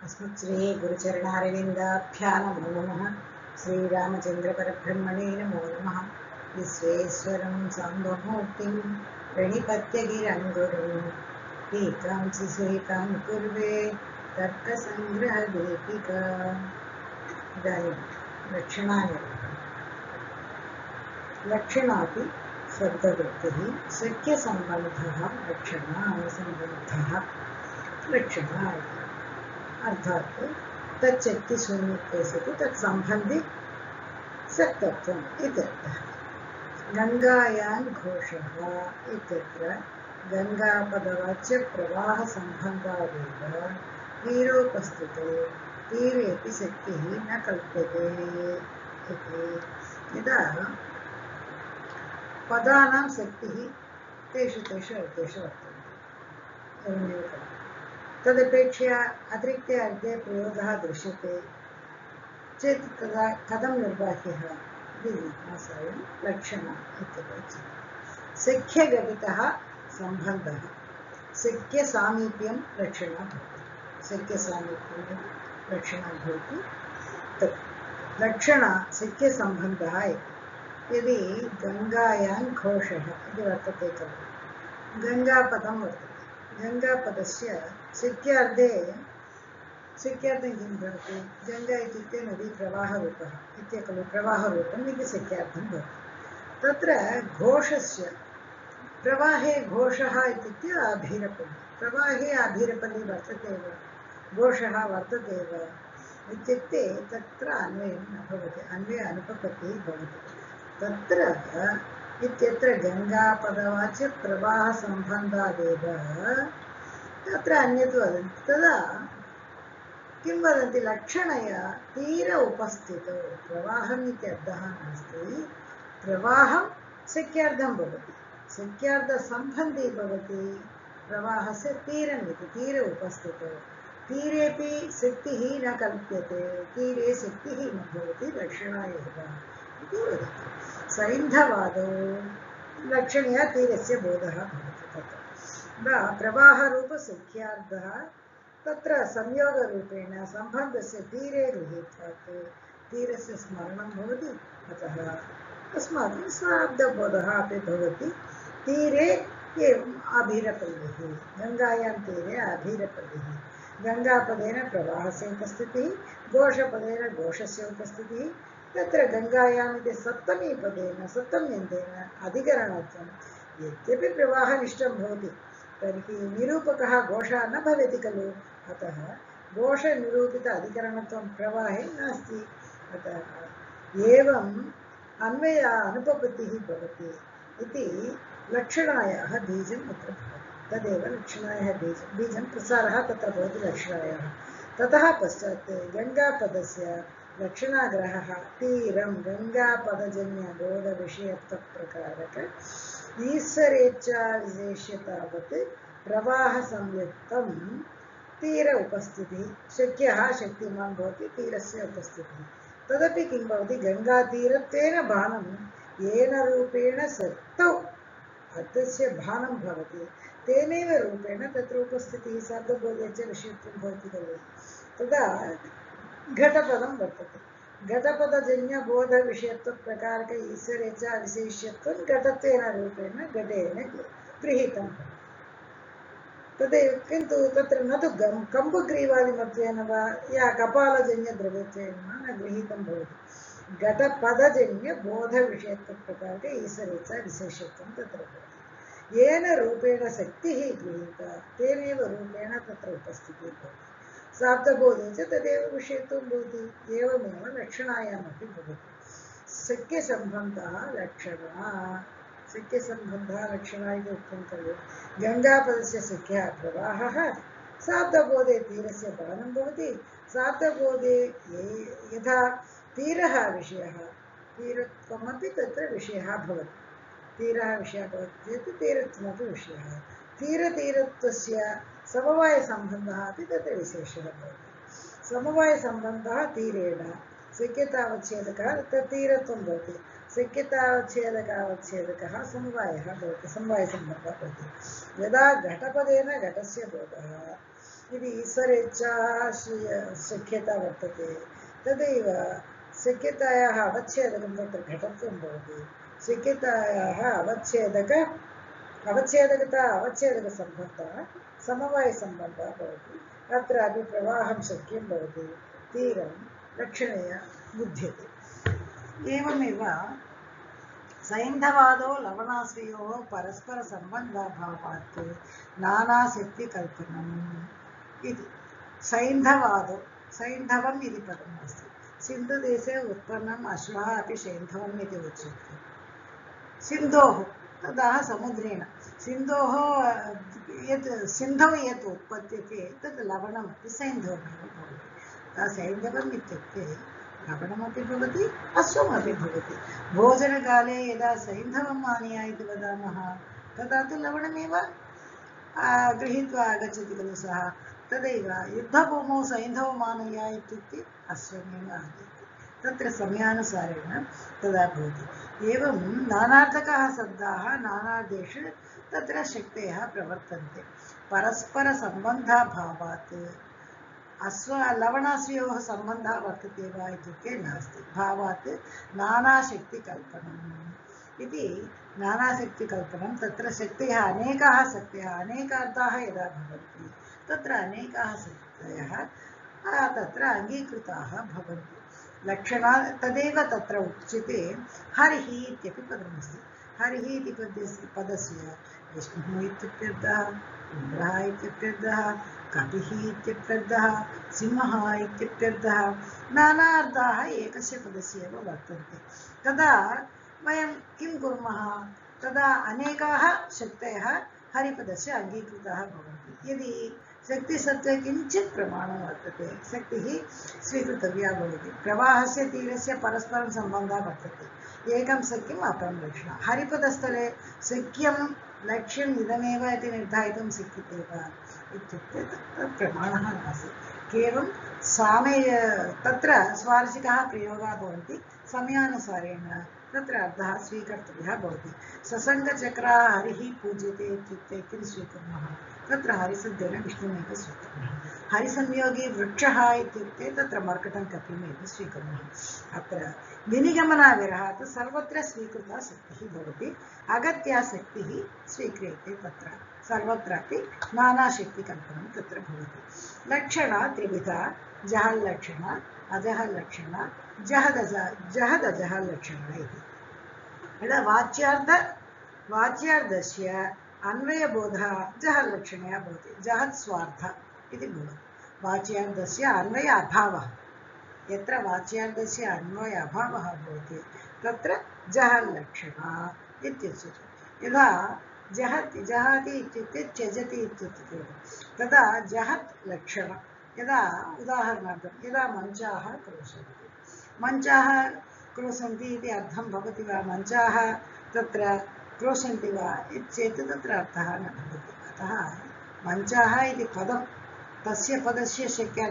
अस्मत् श्री गुरुचरणारविन्दाभ्यां नमो नमः। श्रीरामचन्द्रपरब्रह्मणे नमो नमः। विश्वेश्वरं साम्बमूर्तिं प्रणिपत्य गिरं गुरुं टीकांसि सुहितां कुर्वे तर्कसङ्ग्रहदीपिका। इदानीं लक्षणानि लक्षणापि शब्दवृत्तिः शक्यसम्बन्धः लक्षणसम्बन्धः लक्षणः अर्थात तच्चक्ति शून्यत्वे सति तत्सम्बन्धि सत्त्वम् इत्यर्थः। गङ्गायां घोषः इत्यत्र गङ्गापदवाच्य प्रवाहसम्बन्धादेव तीरोपस्थिते तीरेऽपि शक्तिः न कल्प्यते इति। यदा पदानां शक्तिः तेषु तेषु अर्थेषु वर्तन्ते एवमेव तदपेक्षया अतिरिक्ते अर्थे प्रयोगः दृश्यते चेत् तदा कथं निर्बाह्यः इति जिज्ञासायां लक्षणम् इत्युच्यते। शक्यघटितः सम्बन्धः शक्यसामीप्यं लक्षणं भवति। शक्यसामीप्यं लक्षणं भवति तत् लक्षण शक्यसम्बन्धः इति। यदि गङ्गायां घोषः इति वर्तते खलु, गङ्गापदं वर्तते, गङ्गापदस्य शक्यार्थे किं भवति? गङ्गा इत्युक्ते नदी प्रवाहरूपः इति खलु, प्रवाहरूपम् इति शक्यार्थं भवति। तत्र घोषस्य प्रवाहे घोषः इत्युक्ते अभीरपल्ली, प्रवाहे अभीरपल्ली वर्तते एव, घोषः वर्तते एव इत्युक्ते तत्र अन्वयं न भवति, अन्वय अनुपपत्तिः भवति। तत्र इत्यत्र गङ्गापदवाच्य प्रवाहसम्बन्धादेव तत्र अन्यत् वदन्ति। तदा किं वदन्ति? लक्षणया तीर उपस्थितौ, प्रवाहम् इति अर्थः नास्ति, प्रवाहं शक्यार्थं भवति, शक्यार्थसम्बन्धी भवति प्रवाहस्य तीरम् इति। तीर उपस्थितौ तीरेऽपि शक्तिः न कल्प्यते, तीरे शक्तिः न भवति, लक्षणा एव इति वदति। सैन्धवादौ लक्षणया तीरस्य बोधः भवति। तत्र प्रवाहरूपसख्यार्थः तत्र संयोगरूपेण सम्बन्धस्य तीरे गृहीत्वात् तीरस्य स्मरणं भवति। अतः अस्माकं स्वाब्दबोधः अपि भवति। तीरे एवम् अभीरपल्लिः, गङ्गायां तीरे अभीरपल्लिः, गङ्गापदेन प्रवाहस्य उपस्थितिः, घोषपदेन घोषस्य उपस्थितिः। तत्र गङ्गायाम् इति सप्तमीपदेन सप्तम्यन्तेन अधिकरणत्वं, यद्यपि प्रवाहनिष्ठं भवति तर्हि निरूपकः घोषः न भवति खलु, अतः घोषनिरूपित अधिकरणत्वं प्रवाहे नास्ति। अतः एवम् अन्वय अनुपपत्तिः भवति इति लक्षणायाः बीजम् अत्र भवति। तदेव लक्षणायाः बीजं प्रसारः तत्र भवति लक्षणायाः। ततः पश्चात् गङ्गापदस्य लक्षणाग्रहः तीरं गङ्गापदजन्यबोधविषयत्वप्रकारक ईश्वरेच्छा विशेष्यतावत् प्रवाहसंयुक्तं तीर उपस्थितिः, शक्यः शक्तिमान् भवति तीरस्य उपस्थितिः। तदपि किं भवति? गङ्गातीरत्वेन बाणं येन रूपेण शक्तौ अर्थस्य भानं भवति, तेनैव रूपेण तत्र उपस्थितिः शब्दबोधे च विषयत्वं भवति खलु। तदा घटपदं वर्तते, घटपदजन्यबोधविषयत्वप्रकारक ईश्वरेच्छा विशेष्यत्वं घटत्वेन रूपेण घटेन गृहीतं भवति। तदेव, किन्तु तत्र न तु कम्बुग्रीवादिमत्वेन वा या कपालजन्यद्रव्यत्वेन न गृहीतं भवति। घटपदजन्यबोधविषयत्वप्रकारक ईश्वरेच्छा विशेषत्वं तत्र भवति। येन रूपेण शक्तिः गृहीता तेनैव रूपेण तत्र उपस्थितिः भवति। शाब्दबोधे च तदेव विषयत्वं भवति। एवमेव लक्षणायामपि भवति। शक्यसम्बन्धः लक्षणः, शक्यसम्बन्धः लक्षणः इति उक्तं खलु। गङ्गापदस्य शक्यः प्रवाहः, शाब्दबोधे तीरस्य बाणं भवति। शाब्दबोधे यथा तीरः विषयः, तीरत्वमपि तत्र विषयः भवति। तीरः विषयः भवति चेत् तीरत्वमपि विषयः। तीरतीरत्वस्य समवायसम्बन्धः अपि तत्र विशेषः भवति। समवायसम्बन्धः तीरेण शक्यतावच्छेदकः तत् तीरत्वं भवति। सिक्कितावच्छेदकावच्छेदकः समवायः भवति, समवायसम्बन्धः भवति। यदा घटपदेन घटस्य बोधः इति ईश्वरेच्छा शक्यता वर्तते, तदैव शक्यतायाः अवच्छेदकं तत्र घटत्वं भवति। शक्यतायाः अवच्छेदकता अवच्छेदकसम्बन्धः समवायसम्बन्धः भवति। अत्रापि प्रवाहं शक्यं भवति, तीरं लक्षणया बुध्यते। एवमेव सैन्धवादो लवणाश्रयोः परस्परसम्बन्धाभावात् नानाशक्तिकल्पनम् इति। सैन्धवादो, सैन्धवम् इति पदम् अस्ति। सिन्धुदेशे उत्पन्नम् अश्वः अपि सैन्धवम् इति उच्यते। सिन्धोः ततः समुद्रेण सिन्धोः यत् सिन्धौ यत् उत्पद्यते तत् लवणमपि सैन्धवमेव भवति। सैन्धवम् इत्युक्ते लवणमपि भवति, अश्वमपि भवति। भोजनकाले यदा सैन्धवम् आनीय इति वदामः तदा तु लवणमेव गृहीत्वा आगच्छति खलु सः। तदैव युद्धभूमौ सैन्धवम् आनीय इत्युक्ते अश्वमेव आनयति। तत्र समयानुसारेण तदा भवति। एवं नानार्थकः शब्दाः नानादेषु तत्र शक्तयः प्रवर्तन्ते। परस्परसम्बन्धाभावात् लवणाश्रयोः सम्बन्धः वर्तते वा इत्युक्ते नास्ति। भावात् नानाशक्तिकल्पनम् इति। नानाशक्तिकल्पनं तत्र शक्तयः अनेकाः शक्तयः अनेकार्थाः यदा भवन्ति तत्र अनेकाः शक्तयः तत्र अङ्गीकृताः भवन्ति। लक्षणा तदेव तत्र उच्यते। हरिः इत्यपि पदमस्ति। हरिः इति पदस्य विष्णुः इत्यर्थः, इन्द्रः इत्यर्थः, कपिः इत्यर्थः, सिंहः इत्यर्थः, नाना अर्थाः एकस्य पदस्य एव वर्तन्ते। तदा वयं किं कुर्मः? तदा अनेकाः शक्तयः हरिपदस्य अङ्गीकृताः भवन्ति। यदि शक्तिसत्त्वे किञ्चित् प्रमाणं वर्तते, शक्तिः स्वीकृतव्या भवति। प्रवाहस्य तीरस्य परस्परं सम्बन्धः वर्तते। एकं सख्यम् अपरं लक्षणं। हरिपदस्थले सख्यं लक्ष्यम् इदमेव इति निर्धारितुं शक्यते वा इत्युक्ते तत्र प्रमाणः नास्ति। केवलं तत्र स्वार्शिकः प्रयोगाः भवन्ति। समयानुसारेण तत्र अर्थः स्वीकर्तव्यः भवति। ससङ्गचक्रा हरिः पूज्यते इत्युक्ते किं स्वीकुर्मः? तत्र हरिशब्देन विष्णुमेव स्वीकुर्मः। हरिसंयोगी वृक्षः इत्युक्ते तत्र मर्कटं कपिमेव स्वीकुर्मः। अत्र विनिगमनाविरहात् सर्वत्र स्वीकृता शक्तिः भवति। अगत्या शक्तिः स्वीक्रियते। तत्र सर्वत्रापि नानाशक्तिकल्पनं तत्र भवति। लक्षणा त्रिविधा: जहल्लक्षणा, अजहल्लक्षणा, जहदजहल्लक्षणा इति। यदा वाच्यार्धस्य अन्वयबोधः जहल्लक्षणया भवति। जहत् स्वार्थ इति भवति। वाच्यार्धस्य अन्वय अभावः, यत्र वाच्यार्धस्य अन्वय अभावः भवति तत्र जहल्लक्षणा इत्युच्यते। यदा जहाति इत्युक्ते त्यजति इत्युच्यते। तदा जहत् लक्षणं। यदा उदाहरणार्थं यदा मञ्चाः क्रोशन्ति इति अर्थं भवति वा? मञ्चाः तत्र क्रोशन्ति वा चेत् तत्र अर्थः न भवति। अतः मञ्चाः इति पदं तस्य पदस्य शक्य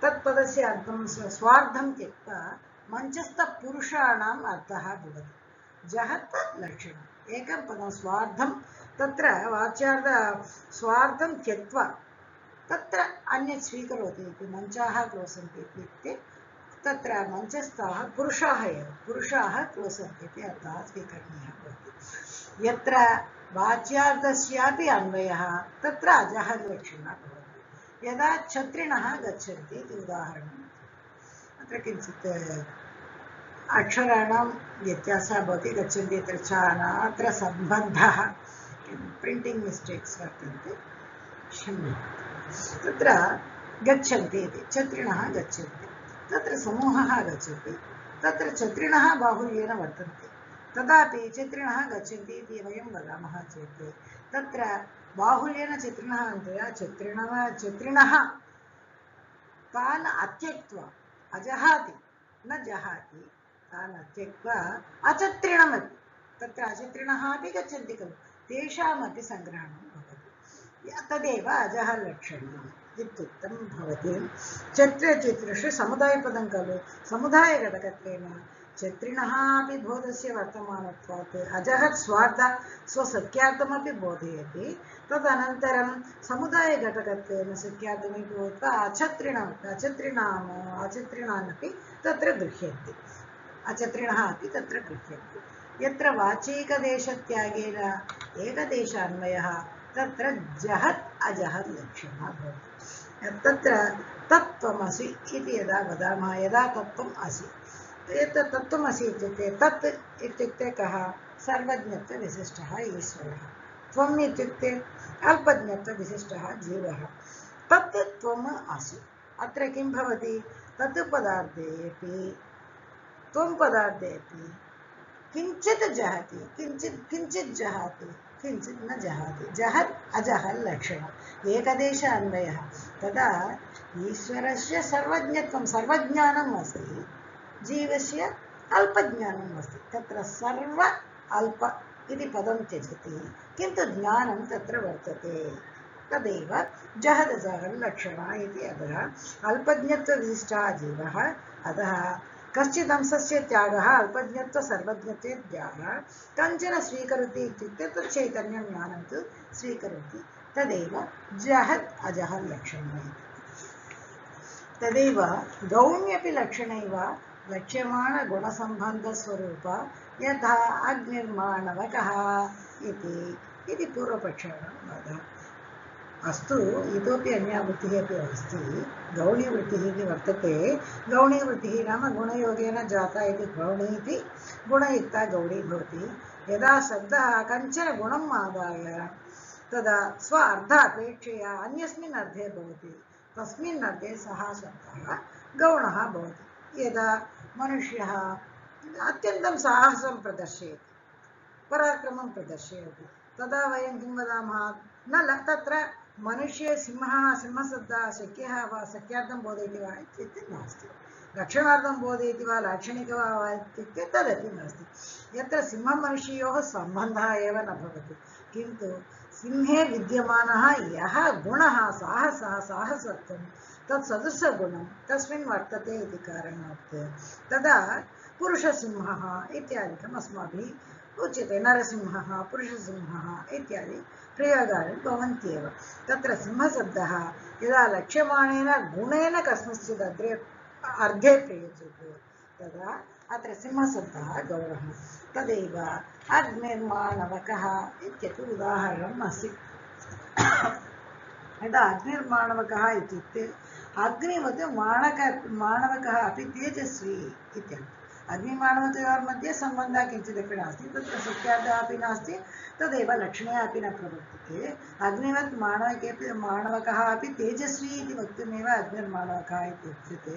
तत्पदस्य अर्थं स्वार्थं त्यक्त्वा मञ्चस्थपुरुषाणाम् अर्थः भवति। जहत् लक्षणम्। एकं पदं स्वार्थं, तत्र वाच्यार्थ स्वार्थं त्यक्त्वा तत्र अन्यत् स्वीकरोति इति। मञ्चाः क्रोशन्ति इत्युक्ते तत्र मञ्चस्थाः पुरुषाः एव, पुरुषाः क्रोशन्ति इति अर्थः स्वीकरणीयः भवति। यत्र वाच्यार्थस्यापि अन्वयः तत्र अजहल्लक्षणा भवति। यदा छत्रिणः गच्छन्ति इति उदाहरणम्। अत्र किञ्चित् अक्षराणां व्यत्यासः भवति। गच्छन्ति अत्र अत्र सम्बन्धः प्रिण्टिङ्ग् मिस्टेक्स् वर्तन्ते, क्षम्यताम्। तत्र गच्छन्ति इति छत्रिणः गच्छन्ति, तत्र समूहः गच्छति, तत्र छत्रिणः बाहुल्येन वर्तन्ते। तदापि छत्रिणः गच्छन्ति इति वयं वदामः चेत् तत्र बाहुल्येन छत्रिणः तान् अत्यक्त्वा अजहाति न जहाति, तान् अत्यक्त्वा अछत्रिणमपि, तत्र अछत्रिणः अपि गच्छन्ति खलु, तेषामपि सङ्ग्रहणं भवति। तदेव अजहल्लक्षणम् इत्युक्तं भवति। चत्रेषु समुदायपदं खलु, समुदायघटकत्वेन चत्रिणः अपि बोधस्य वर्तमानत्वात् अजहत् स्वार्थ स्वसख्यार्थमपि बोधयति तदनन्तरं समुदायघटकत्वेन सख्यार्थमपि भूत्वा अचत्रिणानपि तत्र गृह्यन्ति अचत्रिणः अपि तत्र गृह्यन्ति यत्र वाचैकदेशत्यागेन एकदेशान्वयः तत्र जहत् अजहत् लक्षणः भवति तत्र तत्त्वमसि इति यदा वदामः यदा तत्त्वम् असि एतत् तत्त्वमसि इत्युक्ते तत् इत्युक्ते कः सर्वज्ञत्वविशिष्टः ईश्वरः त्वम् इत्युक्ते अल्पज्ञत्वविशिष्टः जीवः तत् त्वम् असि अत्र किं भवति तत् पदार्थेऽपि त्वं पदार्थेऽपि किञ्चित् जहति किञ्चित् जहाति किञ्चित् न जहाति जहत् अजहत् लक्षणम् एकदेश अन्वयः तदा ईश्वरस्य सर्वज्ञत्वं सर्वज्ञानम् अस्ति जीवस्य अल्पज्ञानम् अस्ति तत्र सर्व अल्प इति पदं त्यजति किन्तु ज्ञानं तत्र वर्तते तदेव जहदजहत् लक्षणः इति अतः अल्पज्ञत्वविशिष्टः जीवः अतः कश्चित् अंशस्य त्यागः अल्पज्ञत्व सर्वज्ञत्वे त्यागः कञ्चन स्वीकरोति इत्युक्ते तत् चैतन्यं ज्ञानं तु स्वीकरोति तदेव जहत् अजहत् लक्षणम् तदेव गौण्यपि लक्षणैव लक्ष्यमाणगुणसम्बन्धस्वरूप यथा अग्निर्माणवकः इति पूर्वपक्षाणां वादः अस्तु इतोपि अन्या वृत्तिः अपि अस्ति गौणीवृत्तिः इति वर्तते गौणीवृत्तिः नाम गुणयोगेन जाता इति गौणी इति गुणयुक्ता गौणी भवति यदा शब्दः कञ्चन गुणम् आदाय तदा स्व अर्थ अपेक्षया अन्यस्मिन् अर्थे भवति तस्मिन् अर्थे सः शब्दः गौणः भवति यदा मनुष्यः अत्यन्तं साहसं प्रदर्शयति पराक्रमं प्रदर्शयति तदा वयं किं वदामः न तत्र मनुष्ये सिंहशब्दः शक्यः वा शक्यार्थं बोधयति वा इत्युक्ते नास्ति रक्षणार्थं बोधयति वा लाक्षणिकः वा इत्युक्ते तदपि नास्ति यत्र सिंहमनुष्ययोः सम्बन्धः एव न भवति किन्तु सिंहे विद्यमानः यः गुणः साहसत्वं तत् सदृशगुणं तस्मिन् वर्तते इति कारणात् तदा पुरुषसिंहः इत्यादिकम् अस्माभिः उच्यते नरसिंहः पुरुषसिंहः इत्यादि प्रयोगाः भवन्त्येव तत्र सिंहशब्दः यदा लक्ष्यमाणेन गुणेन कस्मश्चित् अर्धे प्रयुज्यते तदा अत्र सिंहशब्दः गौरवः तदेव अग्निर्माणवकः इत्यपि उदाहरणम् अस्ति यदा अग्निर्माणवकः इत्युक्ते अग्निवत् माणवकः अपि तेजस्वी इत्यर्थः अग्निमाणवकयोर्मध्ये सम्बन्धः किञ्चिदपि नास्ति तत्र सत्यार्थः अपि नास्ति तदेव लक्षणे अपि न प्रवर्तते अग्निवत् माणवकः अपि तेजस्वी इति वक्तुमेव अग्निर्माणवकः इति उच्यते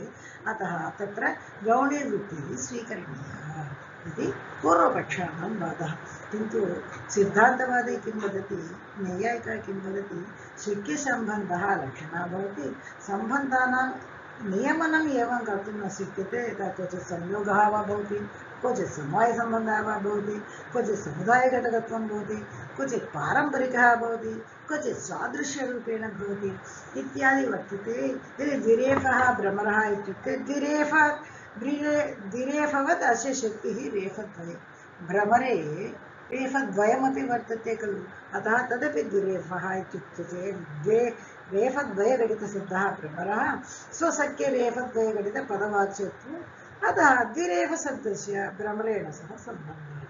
अतः तत्र गौणीवृत्तिः स्वीकरणीया इति पूर्वपक्षाणां वादः किन्तु सिद्धान्तवादी किं वदति नैयायिकः किं वदति शक्यसम्बन्धः लक्षणः भवति सम्बन्धानां नियमनम् एवं कर्तुं न शक्यते यथा क्वचित् संयोगः वा भवति क्वचित् समवायसम्बन्धः वा भवति क्वचित् समुदायघटकत्वं भवति क्वचित् पारम्परिकः भवति क्वचित् सादृश्यरूपेण भवति इत्यादि वर्तते यदि द्विरेफः भ्रमरः इत्युक्ते द्विरेफवत् अस्य शक्तिः रेफद्वये भ्रमरे रेफद्वयमपि वर्तते खलु अतः तदपि द्विरेफः इत्युच्यते रेफद्वयघटितशब्दः भ्रमरः स्वसख्यरेफद्वयघटितपदवाच्यत्वम् अतः द्विरेफशब्दस्य भ्रमरेण सह सम्बन्धः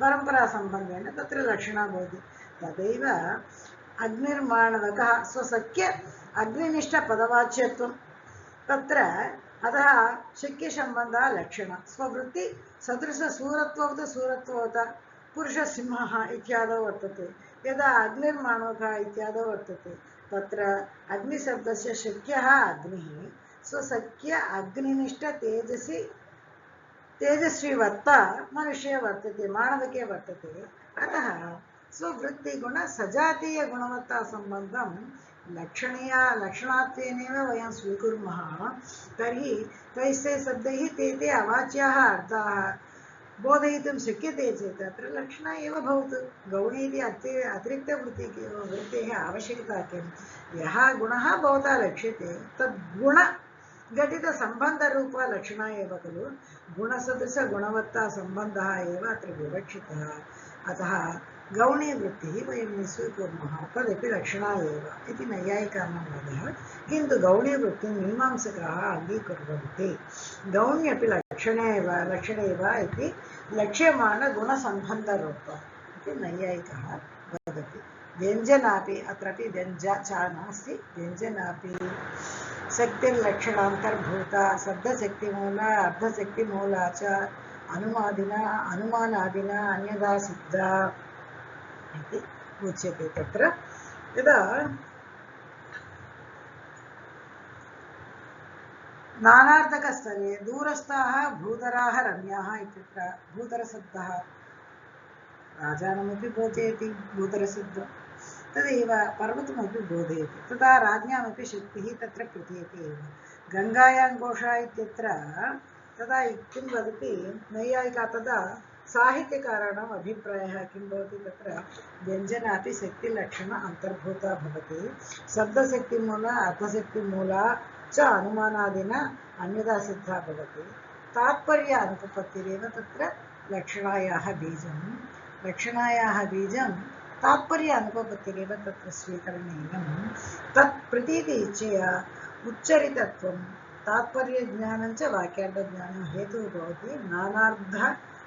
परम्परासम्बन्धेन तत्र लक्षणः भवति तदैव अग्निर्माणवकः स्वसख्य अग्निनिष्ठपदवाच्यत्वं तत्र अतः शक्यसम्बन्धः लक्षणः स्ववृत्ति सदृशसूरत्ववत् पुरुषसिंहः इत्यादौ वर्तते यदा अग्निर्माणवकः इत्यादौ वर्तते तत्र अग्निशब्दस्य शक्यः अग्निः स्वसख्य अग्निनिष्ठ तेजस्वीवत्ता मनुष्ये वर्तते माणवके वर्तते अतः स्ववृत्तिगुण सजातीयगुणवत्ता सम्बन्धं लक्षणात्वेनैव वयं स्वीकुर्मः तर्हि तैस्ते शब्दैः ते अवाच्याः अर्थाः बोधयितुं शक्यते चेत् अत्र लक्षणः एव भवतु गौणी इति अतिरिक्तवृत्तेः आवश्यकता किं यः गुणः भवता लक्ष्यते तद्गुण घटितसम्बन्धरूपलक्षणा एव खलु गुणसदृशगुणवत्तासम्बन्धः एव अत्र विवक्षितः अतः गौणीवृत्तिः वयं न स्वीकुर्मः तदपि लक्षणा एव इति नैयायिकानां वादः किन्तु गौणीवृत्तिं मीमांसकाः अङ्गीकुर्वन्ति गौण्यपि लक्षणे एव इति लक्ष्यमाणगुणसम्बन्धरूपम् इति नैयायिकः वदति व्यञ्जनापि अत्रापि व्यञ्ज च नास्ति व्यञ्जनापि शक्तिर्लक्षणान्तर्भूता शब्दशक्तिमूला अर्धशक्तिमूला च अनुमानादिना अन्यथा सिद्धा इति उच्यते तत्र यदा नानार्थकस्थले दूरस्थाः भूधराः रम्याः इत्यत्र भूधरशब्दः राजानमपि बोधयति भूधरशब्दः तदेव पर्वतमपि बोधयति तदा राज्ञामपि शक्तिः तत्र प्रतीयते एव गङ्गायां घोषा इत्यत्र तदा किं वदति नैयायिका तदा साहित्यकाराणाम् अभिप्रायः किं भवति तत्र व्यञ्जनापि शक्तिलक्षण अन्तर्भूता भवति शब्दशक्तिमूला अर्धशक्तिमूला च अनुमानादिना अन्यथा सिद्धा भवति तात्पर्य अनुपपत्तिरेव तत्र लक्षणायाः बीजं तात्पर्य अनुपपत्तिरेव तत्र स्वीकरणीयं तत् प्रतीति इच्छया उच्चरितत्वं तात्पर्यज्ञानं च वाक्यार्थज्ञानं हेतुः भवति नानार्थ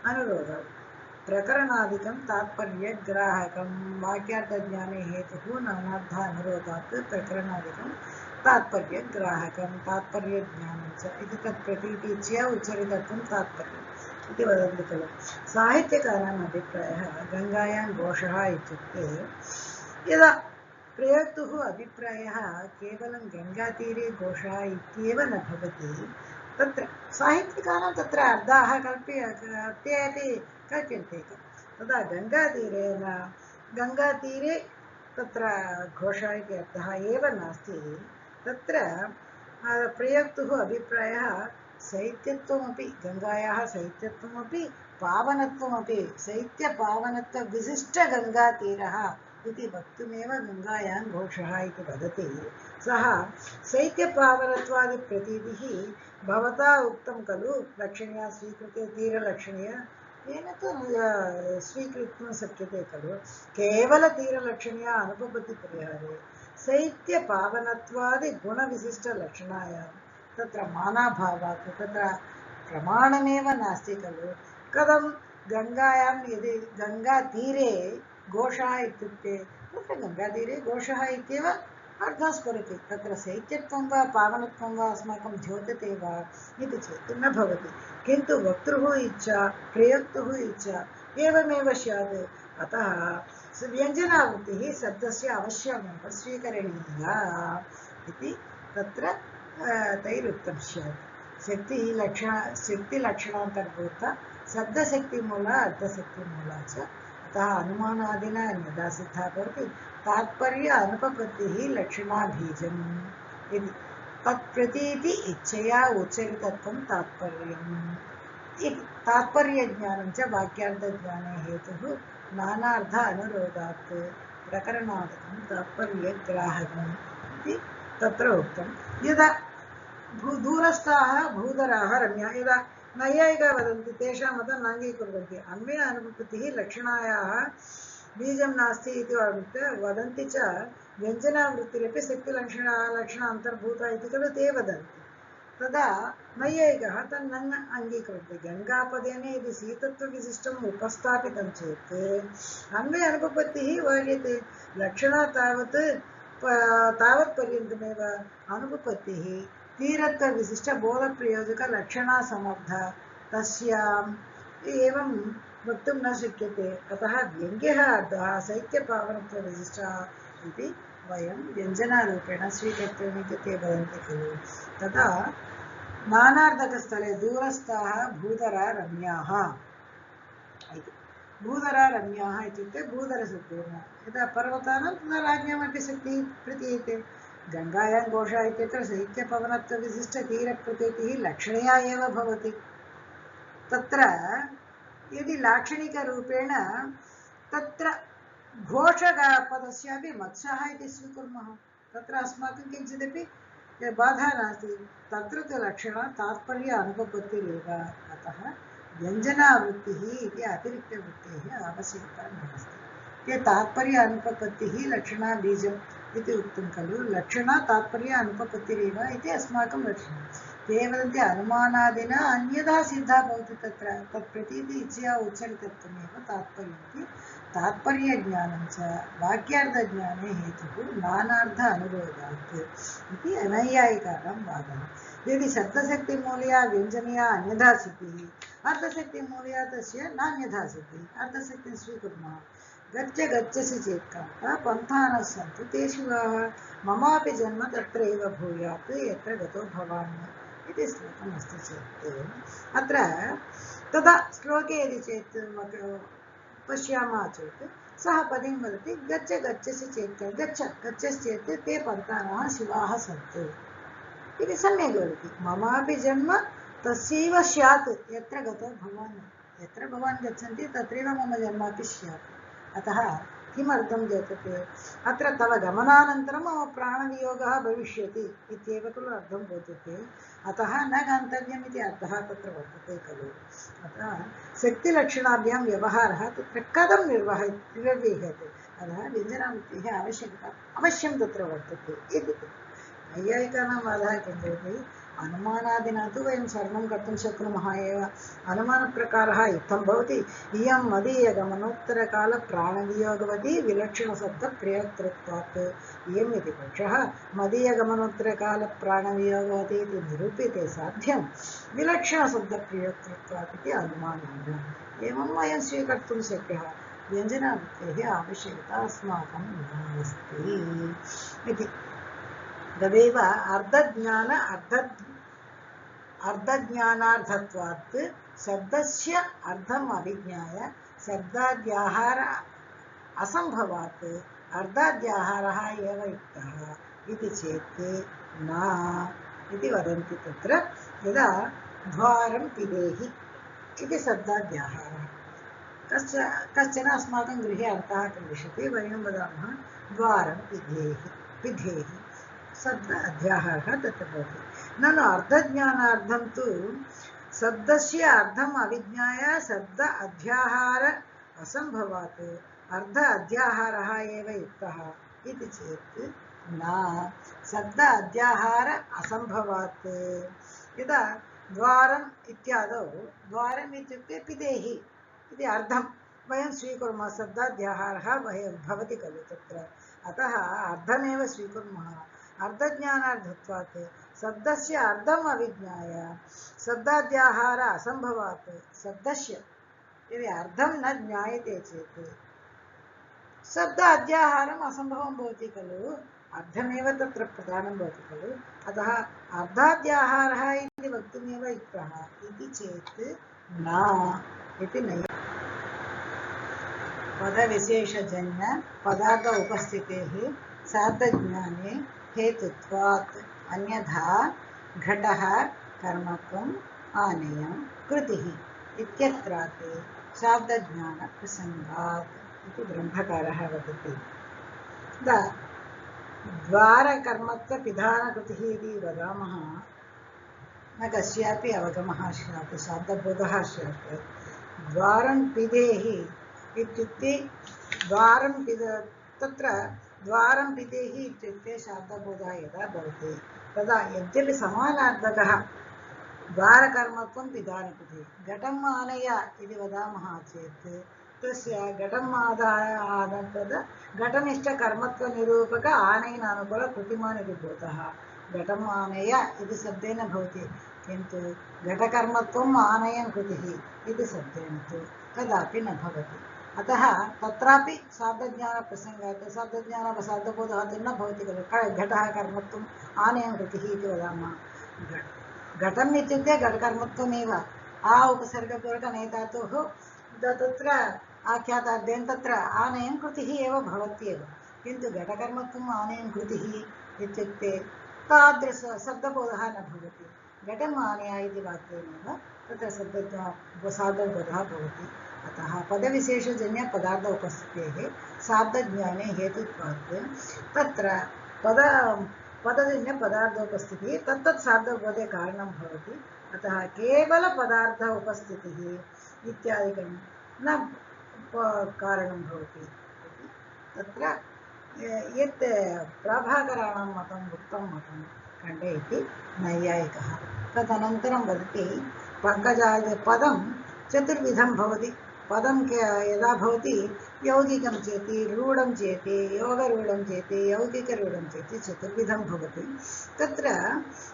अनुरोधः प्रकरणादिकं तात्पर्यग्राहकं वाक्यार्थज्ञाने हेतुः नानार्थ अनुरोधात् प्रकरणादिकं तात्पर्यग्राहकं तात्पर्यज्ञानं च इति तत् प्रतीति इच्छया उच्चरितत्वं तात्पर्यम् इति वदन्ति खलु साहित्यकाराणाम् अभिप्रायः गङ्गायां घोषः इत्युक्ते यदा प्रयोक्तुः अभिप्रायः केवलं गङ्गातीरे घोषः इत्येव न भवति तत्र साहित्यकाराः तत्र अर्थाः ते अपि कल्प्यन्ते तदा गङ्गातीरे तत्र घोषः इति अर्थः एव नास्ति तत्र प्रयोक्तुः अभिप्रायः शैत्यत्वमपि गङ्गायाः शैत्यत्वमपि पावनत्वमपि शैत्यपावनत्वविशिष्टगङ्गातीरः इति वक्तुमेव गङ्गायां घोषः इति वदति सः शैत्यपावनत्वादिप्रतीतिः भवता उक्तं खलु लक्षणीया स्वीकृत्य तीरलक्षणीया येन तु स्वीकर्तुं शक्यते खलु केवलतीरलक्षणीया अनुपपत्तिपरिहारे शैत्यपावनत्वादिगुणविशिष्टलक्षणायां तत्र मानाभावात् तत्र प्रमाणमेव नास्ति खलु कथं गङ्गायां यदि गङ्गातीरे घोषः इत्युक्ते तत्र गङ्गातीरे घोषः इत्येव अर्थः स्फुरति तत्र शैत्यत्वं वा पावनत्वं वा अस्माकं द्योतते वा इति चेत् न भवति किन्तु वक्तुः इच्छा प्रयोक्तुः इच्छा एवमेव स्यात् अतः व्यञ्जनावृत्तिः शब्दस्य अवश्यमेव स्वीकरणीया इति तत्र तैरुक्तं स्यात् शक्तिलक्षणान्तर्भूता शब्दशक्तिमूला अर्धशक्तिमूला च अतः अनुमानादिना अन्यथा सिद्धा भवति तात्पर्य अनुपपत्तिः लक्षणाबीजम् इति तत्प्रतीति इच्छया उच्चरितत्वं तात्पर्यम् इति तात्पर्यज्ञानं च वाक्यार्थज्ञाने हेतुः नानार्थ अनुरोधात् प्रकरणादिकं तात्पर्यग्राहकम् इति तत्र उक्तं यदा दूरस्थाः भूधराः रम्या यदा नैयायिकाः वदन्ति तेषां मतं नाङ्गीकुर्वन्ति अन्वय अनुपपत्तिः लक्षणायाः बीजं नास्ति इति वदन्ति च व्यञ्जनावृत्तिरपि शक्तिलक्षण अन्तर्भूता इति खलु ते वदन्ति तदा नैयायिकः तन्न अङ्गीकुर्वन्ति गङ्गापदेन यदि शीतत्वविशिष्टम् उपस्थापितं चेत् अन्वय अनुपपत्तिः वर्यते लक्षणा तावत्पर्यन्तमेव अनुपपत्तिः तीरत्वविशिष्टबोधप्रयोजकलक्षणासमर्था तस्याम् एवं वक्तुं न शक्यते अतः व्यङ्ग्यः अर्थः शैत्यपावनत्वविशिष्टः इति वयं व्यञ्जनारूपेण स्वीकर्तव्यमिति ते वदन्ति खलु तदा नानार्थकस्थले दूरस्थाः भूधरा रम्याः इति भूधरा रम्याः इत्युक्ते भूधरशब्देन यदा पर्वतानां तदा राज्ञामपि शक्तिः प्रतीयते गङ्गायां घोषः इत्यत्र शैत्यपवनत्वविशिष्टतीरप्रतीतिः लक्षणीया एव भवति तत्र यदि लाक्षणिकरूपेण तत्र घोषपदस्यापि मत्स्यः इति स्वीकुर्मः तत्र अस्माकं किञ्चिदपि बाधा नास्ति तत्र तु लक्षणं तात्पर्य अनुपपत्तिरेव अतः व्यञ्जनावृत्तिः इति अतिरिक्तवृत्तेः आवश्यकता नास्ति ते तात्पर्य अनुपपत्तिः लक्षणाबीजम् इति उक्तं खलु लक्षणा तात्पर्य अनुपपत्तिरेव इति अस्माकं लक्षणं ते वदन्ति अनुमानादिना अन्यथा सिद्धा भवति तत्र तत्प्रतीति इच्छया उच्चरितत्वमेव तात्पर्यमिति तात्पर्यज्ञानं च वाक्यार्थज्ञाने हेतुः नानार्थ अनुरोधात् इति अनैयायिकानां वादः यदि शब्दशक्तिमूलया व्यञ्जनया अन्यथा सिद्धिः अर्थशक्तिमूलया तस्य नान्यथा सिद्धिः अर्थशक्तिं स्वीकुर्मः गच्छ गच्छसि चेत् काः पन्थानः सन्ति तेषु ममापि जन्म तत्रैव भूयात् यत्र गतो भवान् इति श्लोकमस्ति चेत् अत्र तदा श्लोके यदि चेत् पश्यामः चेत् सः पदं वदति गच्छ गच्छसि चेत् गच्छ गच्छश्चेत् ते पन्थानः शिवाः सन्ति इति सम्यक् वदति ममापि जन्म तस्यैव स्यात् यत्र गतो भवान् यत्र भवान् गच्छन्ति तत्रैव मम जन्मापि स्यात् अतः किमर्थं ज्ञायते अत्र तव गमनानन्तरं मम प्राणवियोगः भविष्यति इत्येव खलु अर्थं बोध्यते अतः न गन्तव्यम् इति अर्थः तत्र वर्तते खलु अतः शक्तिलक्षणाभ्यां व्यवहारः तत्र कथं निर्वह्यते अतः व्यञ्जनावृत्तेः आवश्यकता अवश्यं तत्र वर्तते इति नैयायिकानां वादः किं भवति अनुमानादिना तु वयं सर्वं कर्तुं शक्नुमः एव अनुमानप्रकारः इत्थं भवति इयं मदीयगमनोत्तरकालप्राणवियोगवती विलक्षणशब्दप्रयोक्तृत्वात् इयम् इति पक्षः मदीयगमनोत्तरकालप्राणवियोगवती इति निरूप्यते साध्यं विलक्षणशब्दप्रयोक्तृत्वात् इति अनुमानेन एवं वयं स्वीकर्तुं शक्यः व्यञ्जनावृत्तेः आवश्यकता अस्माकं नास्ति इति तदेव अर्धज्ञानार्थत्वात् शब्दस्य अर्थम् अभिज्ञाय शब्दाद्याहार असम्भवात् अर्धाद्याहारः एव युक्तः इति चेत् न इति वदन्ति तत्र यदा द्वारं पिबेहि इति शब्दाद्याहारः कश्चन अस्माकं गृहे अर्थः प्रविशति वयं वदामः द्वारं पिधेहि शब्द अध्याहारः तत्र भवति ननु अर्धज्ञानार्थं तु शब्दस्य अर्थम् अविज्ञाय शब्द अध्याहार असम्भवात् अर्ध अध्याहारः एव युक्तः इति चेत् न शब्द अध्याहार असम्भवात् यदा द्वारम् इत्यादौ द्वारम् इत्युक्ते पिधेहि इति अर्थं वयं स्वीकुर्मः शब्दाध्याहारः भवति खलु तत्र अतः अर्थमेव स्वीकुर्मः अर्धज्ञानार्थत्वात् शब्दस्य अर्थम् अविज्ञाय शब्दाद्याहार असम्भवात् शब्दस्य यदि अर्थं न ज्ञायते चेत् शब्द अध्याहारम् असम्भवं भवति खलु अर्थमेव तत्र प्रधानं भवति खलु अतः अर्धाद्याहारः इति वक्तुमेव युक्तः इति चेत् न इति नैव पदविशेषजन्य पदार्थ उपस्थितेः सार्धज्ञाने हेतुत्वात् अन्यथा घटः कर्मत्वम् आनेयं कृतिः इत्यत्रात् शाब्दज्ञानप्रसङ्गात् इति ग्रन्थकारः वदति द्वारकर्मत्वपिधानकृतिः इति वदामः न कस्यापि अवगमः स्यात् शाब्दबोधः स्यात् द्वारं पिधेहि इत्युक्ते तत्र द्वारं पिधेहि इत्युक्ते शाब्दबोधः यदा भवति तदा यद्यपि समानार्थकः द्वारकर्मत्वं पिधानकृतिः घटम् आनय इति वदामः चेत् तस्य घटम् आदन्तद घटनिष्ठकर्मत्वनिरूपक आनयनानुकूलकृतिमान् इति भूतः घटम् आनय इति शब्देन भवति किन्तु घटकर्मत्वम् आनयन् कृतिः इति शब्देन तु कदापि न भवति अतः तत्रापि शाब्दज्ञानप्रसङ्गात् शाब्दबोधः तु न भवति खलु घटः कर्मत्वम् आनयन् कृतिः इति वदामः घटम् इत्युक्ते घटकर्मत्वमेव आ उपसर्गपूर्वकनेधातुः तत्र आख्यातार्थेन तत्र आनयन् कृतिः एव भवत्येव किन्तु घटकर्मत्वम् आनयन् कृतिः इत्युक्ते तादृश शब्दबोधः न भवति घटम् आनय इति वाक्येनैव तत्र शाब्दबोधः भवति अतः पदविशेषजन्य पदार्थ उपस्थितेः शाब्दज्ञाने हेतुत्वात् तत्र पदजन्य पदार्थोपस्थितिः तत्तत् सार्धपदे कारणं भवति। अतः केवल पदार्थ उपस्थितिः इत्यादिकं न कारणं भवति। तत्र यत् प्रभाकराणां मतम् उत्तमं मतं खण्डयति नैयायिकः। तदनन्तरं वदति पङ्कजादिपदं चतुर्विधं भवति। पदं यदा भवति यौगिकं चेति रूढं चेति योगरूढं चेति यौगिकरूढं चेति चतुर्विधं भवति। तत्र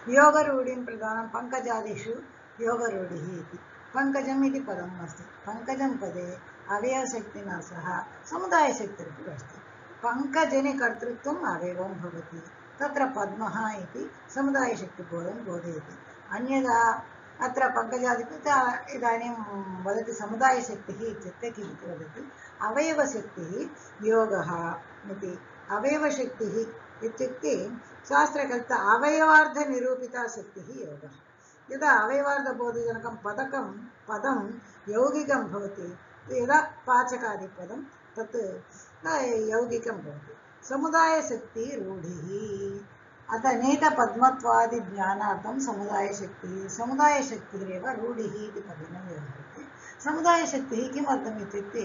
योगरूढिं प्रधानं पङ्कजादिषु योगरूढिः इति पङ्कजम् इति पदम् अस्ति। पङ्कजं पदे अवयवशक्तिना सह समुदायशक्तिरपि अस्ति। पङ्कजने कर्तृत्वम् अवयवं भवति। तत्र पद्मः इति समुदायशक्तिबोधं बोधयति। अन्यथा अत्र पङ्कजादिकृत इदानीं वदति समुदायशक्तिः इत्युक्ते किम् इति वदति अवयवशक्तिः योगः इति। अवयवशक्तिः इत्युक्ते शास्त्रकल्पित अवयवार्थनिरूपिता शक्तिः योगः। यदा अवयवार्थबोधजनकं पदं यौगिकं भवति, यदा पाचकादिपदं तत् यौगिकं भवति। समुदायशक्तिः रूढिः। अतः नेतपद्मत्वादिज्ञानार्थं समुदायशक्तिरेव रूढिः इति पदेन व्यवहरति। समुदायशक्तिः किमर्थम् इत्युक्ते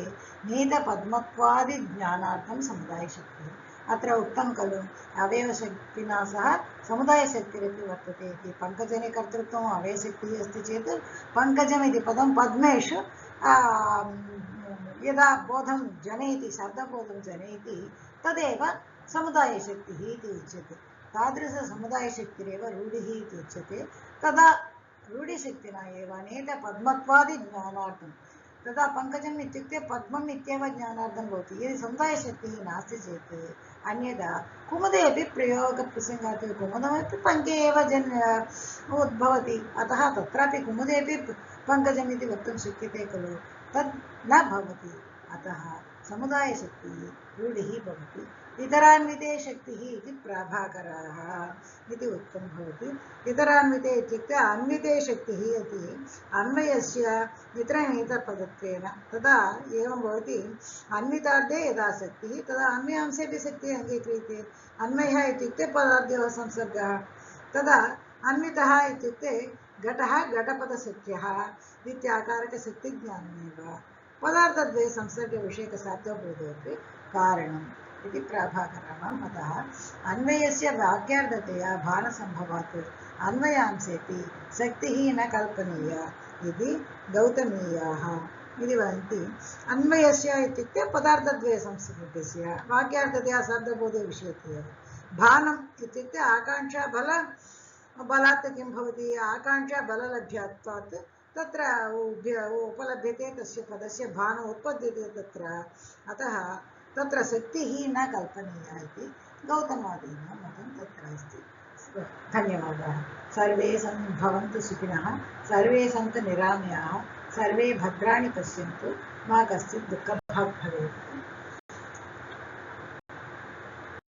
नेतपद्मत्वादिज्ञानार्थं समुदायशक्तिः। अत्र उक्तं खलु अवयवशक्तिना सह समुदायशक्तिरपि वर्तते इति। पङ्कजने कर्तृत्वम् अवयवशक्तिः अस्ति चेत् पङ्कजम् इति पदं पद्मेषु यदा बोधं जनयति शब्दबोधं जनयति तदेव समुदायशक्तिः इति उच्यते। तादृशसमुदायशक्तिरेव रूढिः इति उच्यते। तदा रूढिशक्तिना एव नेतपद्मत्वादिज्ञानार्थं तदा पङ्कजम् इत्युक्ते पद्मम् इत्येव ज्ञानार्थं भवति। यदि समुदायशक्तिः नास्ति चेत् अन्यथा कुमुदे अपि प्रयोगप्रसङ्गात् कुमुदमपि पङ्के एव उद्भवति। अतः तत्रापि कुमुदे अपि पङ्कजम् इति वक्तुं शक्यते खलु, तद् न भवति। अतः समुदायशक्तिः रूढिः भवति। इतरान्विते शक्तिः इति प्रभाकराः इति उक्तं भवति। इतरान्विते इत्युक्ते अन्विते शक्तिः इति अन्वयस्य इतरनेतरपदत्वेन तदा एवं भवति। अन्वितार्थे यदा शक्तिः तदा अन्वयांशेपि शक्तिः अङ्गीक्रियते। अन्वयः इत्युक्ते पदार्थयोः संसर्गः। तदा अन्वितः इत्युक्ते घटः घटपदशक्यः इत्याकारकशक्तिज्ञानमेव पदार्थद्वये संसर्गविषयकसार्थबोधोऽपि कारणम् इति प्रभाकराणां मतः। अन्वयस्य वाक्यार्थतया भानसम्भवात् अन्वयांशेऽपि शक्तिः न कल्पनीया इति गौतमीयाः इति वदन्ति। अन्वयस्य इत्युक्ते पदार्थद्वये संसर्गस्य वाक्यार्थतया शब्दबोधविषयतया। भानम् इत्युक्ते आकाङ्क्षाबलात् किं भवति, आकाङ्क्षाबललभ्यात्वात् तत्र उपलभ्यते तस्य पदस्य भानम् उत्पद्यते तत्र। अतः तत्र शक्तिः न कल्पनीया इति गौतमादीनां मतं तत्र अस्ति। धन्यवादाः। सर्वे भवन्तु सुखिनः, सर्वे सन्तु निरामयाः, सर्वे भद्राणि पश्यन्तु, मा कश्चित् दुःखभाग् भवेत्।